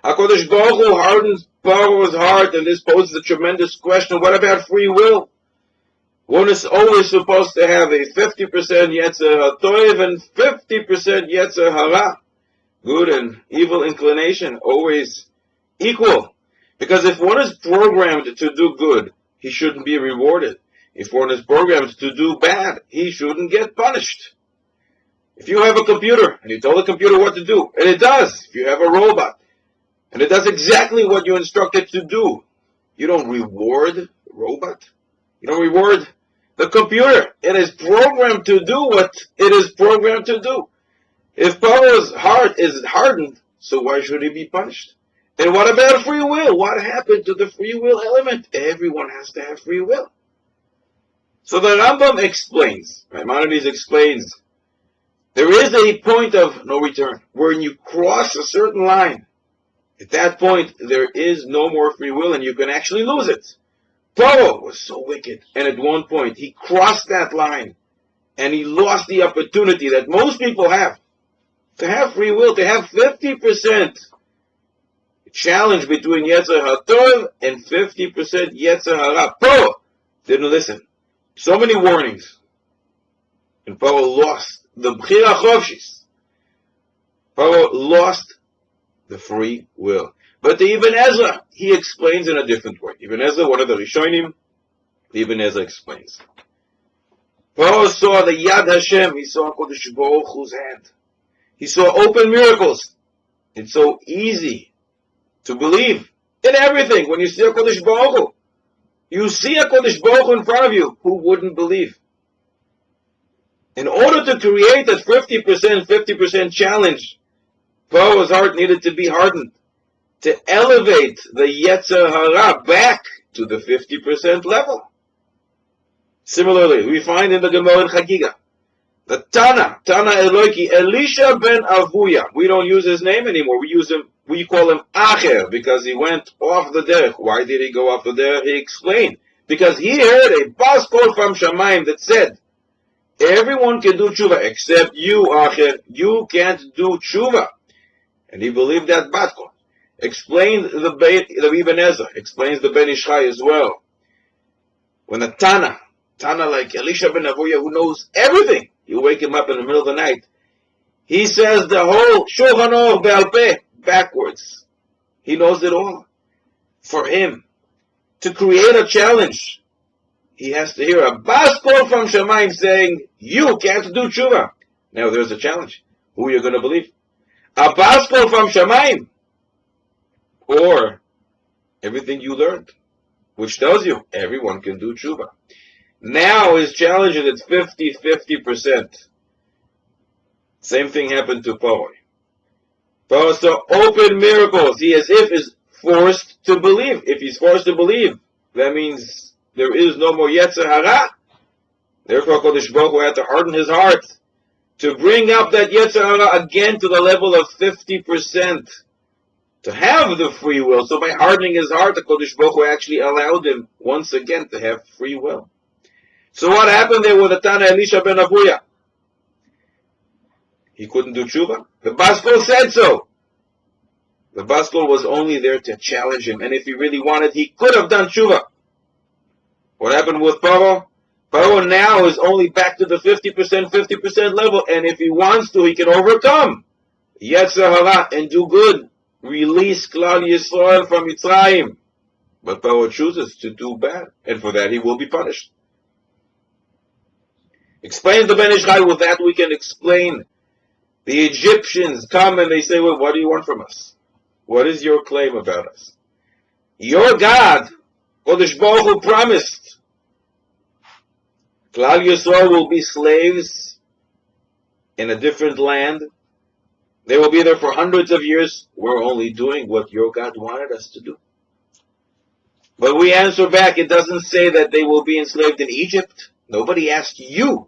HaKadosh Baruch Hu hardens Pharaoh's heart, and this poses a tremendous question. What about free will? One is always supposed to have a 50% Yetzer HaTov and 50% Yetzer Hara. Good and evil inclination, always equal. Because if one is programmed to do good, he shouldn't be rewarded. If one is programmed to do bad, he shouldn't get punished. If you have a computer, and you tell the computer what to do, and it does. If you have a robot, and it does exactly what you instruct it to do, you don't reward the robot. You don't reward the computer. It is programmed to do what it is programmed to do. If Pharaoh's heart is hardened, so why should he be punished? And what about free will? What happened to the free will element? Everyone has to have free will. So the Rambam explains, Maimonides explains, there is a point of no return. When you cross a certain line, at that point, there is no more free will and you can actually lose it. Pharaoh was so wicked, and at one point, he crossed that line, and he lost the opportunity that most people have to have free will, to have 50% challenge between Yetzer HaTov and 50% Yetzer Hara. Pharaoh didn't listen. So many warnings. And Pharaoh lost the Bchira Chovshis. Pharaoh lost the free will. But the Ibn Ezra, he explains in a different way. Ibn Ezra, one of the Rishonim, the Ibn Ezra explains. Pharaoh saw the Yad Hashem. He saw Kodesh Baruch Hu's hand. He saw open miracles. It's so easy to believe in everything. When you see a Kodesh Baruch Hu, you see a Kodesh Baruch Hu in front of you. Who wouldn't believe? In order to create that 50% challenge, Pharaoh's heart needed to be hardened to elevate the Yetzer Hara back to the 50% level. Similarly, we find in the Gemara in Chagiga, the Tana Eloiki, Elisha ben Avuya. We don't use his name anymore. We call him Acher because he went off the derech. Why did he go off the derech? He explained. Because he heard a bas call from Shamayim that said, everyone can do tshuva except you, Acher. You can't do tshuva. And he believed that bat call. Explained the Ibn Ezra, explains the Ben Ishchai as well. When a Tana like Elisha ben Avuya, who knows everything, you wake him up in the middle of the night, he says the whole Shulchan Aruch Be'al Peh backwards. He knows it all. For him to create a challenge, he has to hear a bas call from Shamayim saying, you can't do tshuva. Now there's a challenge. Who are you going to believe? A bas call from Shamayim, or everything you learned, which tells you everyone can do tshuva. Now his challenge is at 50%. Same thing happened to Pharaoh. Pharaoh saw open miracles. He as if is forced to believe. If he's forced to believe, that means there is no more Yetzer Hara. Therefore, Kodesh Baruch Hu had to harden his heart to bring up that Yetzer Hara again to the level of 50%. To have the free will. So by hardening his heart, the Kodesh Baruch Hu actually allowed him once again to have free will. So what happened there with the Tana Elisha ben Avuya? He couldn't do tshuva. The bas kol said so. The bas kol was only there to challenge him, and if he really wanted, he could have done tshuva. What happened with Pharaoh? Pharaoh now is only back to the 50% level, and if he wants to, he can overcome Yetzer Hara and do good. Release Klal Yisrael from Mitzrayim. But Pharaoh chooses to do bad, and for that he will be punished. Explain the Ben Ishchai. With that we can explain. The Egyptians come and they say, well, what do you want from us? What is your claim about us? Your God, Kodesh Baruch Hu, promised Klal Yisrael will be slaves in a different land. They will be there for hundreds of years. We're only doing what your God wanted us to do. But we answer back, it doesn't say that they will be enslaved in Egypt. Nobody asked you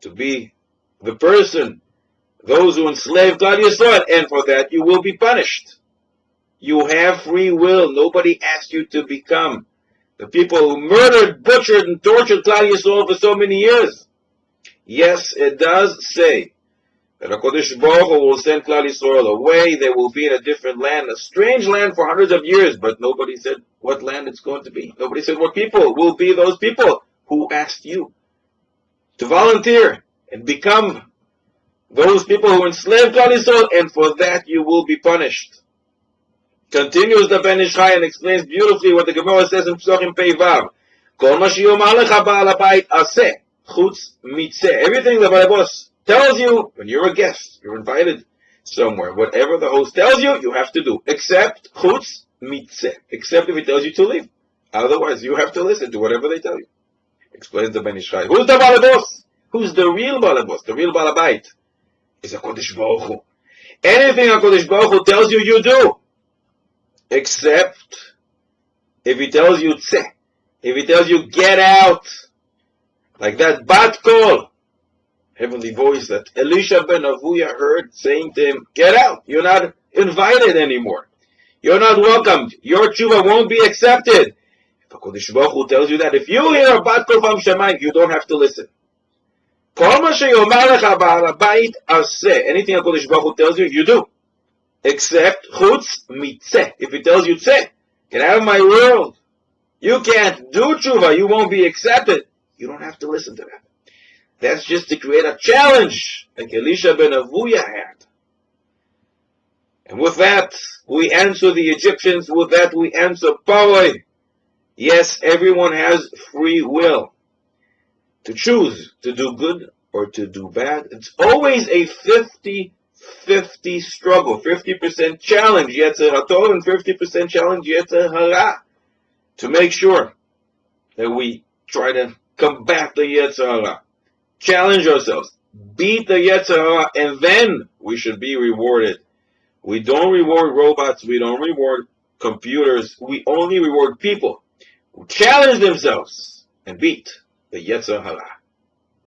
to be the person, those who enslave Klal Yisrael, and for that you will be punished. You have free will. Nobody asked you to become the people who murdered, butchered, and tortured Klal Yisrael for so many years. Yes, it does say that HaKadosh Baruch Hu will send Klal Yisrael away. They will be in a different land, a strange land for hundreds of years, but nobody said what land it's going to be. Nobody said what people will be those people. Who asked you to volunteer and become those people who enslaved Klal Yisrael, and for that you will be punished. Continues the Ben Ish Chai and explains beautifully what the Gemara says in Pesachim Pei Vav. Kol ma sheyomar lecha Baal Habayit aseh, chutz mitzeh. Everything the Baal Boss tells you when you're a guest, you're invited somewhere, whatever the host tells you, you have to do, except chutz mitzeh, except if he tells you to leave. Otherwise, you have to listen to whatever they tell you. Explains the Ben Ish Chai. Who's the Baal Boss? Who's the real Baal Boss? The real Baal Habayit is HaKadosh Baruch Hu. Anything HaKadosh Baruch Hu tells you, you do. Except if he tells you tzeh. If he tells you get out. Like that bat kol, heavenly voice that Elisha ben Avuya heard saying to him, get out. You're not invited anymore. You're not welcomed. Your tshuva won't be accepted. If HaKadosh Baruch Hu tells you that, if you hear a bat kol from Shemayim, you don't have to listen. Anything HaKadosh Baruch Hu tells you, you do. Except chutz mitzeh. If he tells you tzeh, get out of my world. You can't do tshuva. You won't be accepted. You don't have to listen to that. That's just to create a challenge, like Elisha ben Avuya had. And with that, we answer the Egyptians. With that, we answer Paroi. Yes, everyone has free will to choose to do good or to do bad. It's always a 50-50 struggle, 50% challenge Yetzer HaTov and 50% challenge Yetzer Hara, to make sure that we try to combat the Yetzer Hara, challenge ourselves, beat the Yetzer Hara, and then we should be rewarded. We don't reward robots, we don't reward computers, we only reward people who challenge themselves and beat the Yetzer Hara.